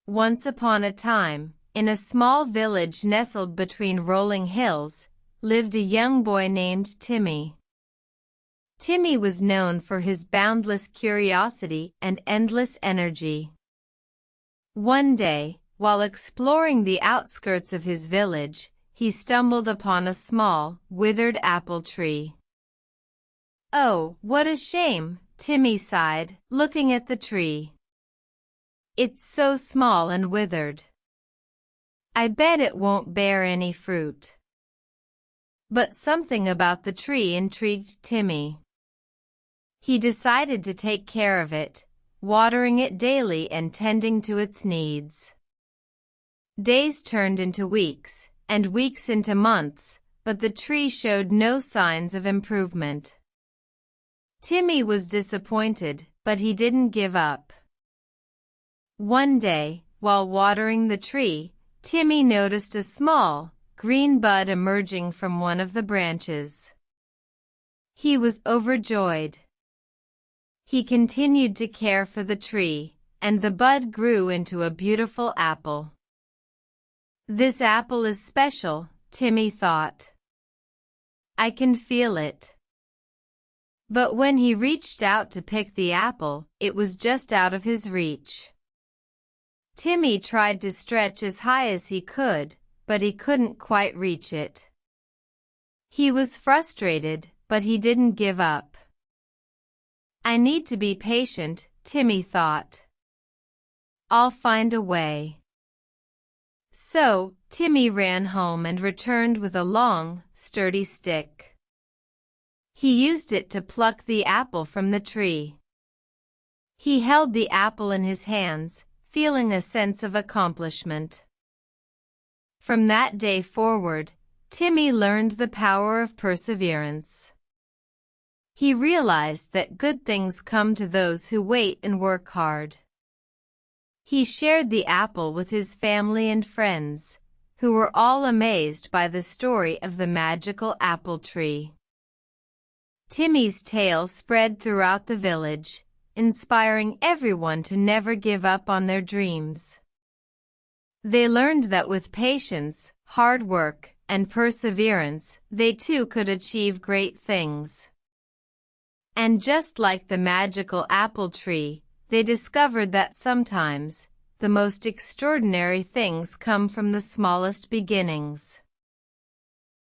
Once upon a time, in a small village nestled between rolling hills, lived a young boy named Timmy. Timmy was known for his boundless curiosity and endless energy. One day, while exploring the outskirts of his village, he stumbled upon a small, withered apple tree. "Oh, what a shame," Timmy sighed, looking at the tree. "It's so small and withered. I bet it won't bear any fruit." But something about the tree intrigued Timmy. He decided to take care of it, watering it daily and tending to its needs. Days turned into weeks, and weeks into months, but the tree showed no signs of improvement. Timmy was disappointed, but he didn't give up. One day, while watering the tree, Timmy noticed a small, green bud emerging from one of the branches. He was overjoyed. He continued to care for the tree, and the bud grew into a beautiful apple. "This apple is special," Timmy thought. "I can feel it." But when he reached out to pick the apple, it was just out of his reach. Timmy tried to stretch as high as he could, but he couldn't quite reach it. He was frustrated, but he didn't give up. "I need to be patient," Timmy thought. "I'll find a way." So, Timmy ran home and returned with a long, sturdy stick. He used it to pluck the apple from the tree. He held the apple in his hands, feeling a sense of accomplishment. From that day forward, Timmy learned the power of perseverance. He realized that good things come to those who wait and work hard. He shared the apple with his family and friends, who were all amazed by the story of the magical apple tree. Timmy's tale spread throughout the village, inspiring everyone to never give up on their dreams. They learned that with patience, hard work, and perseverance, they too could achieve great things. And just like the magical apple tree, they discovered that sometimes, the most extraordinary things come from the smallest beginnings.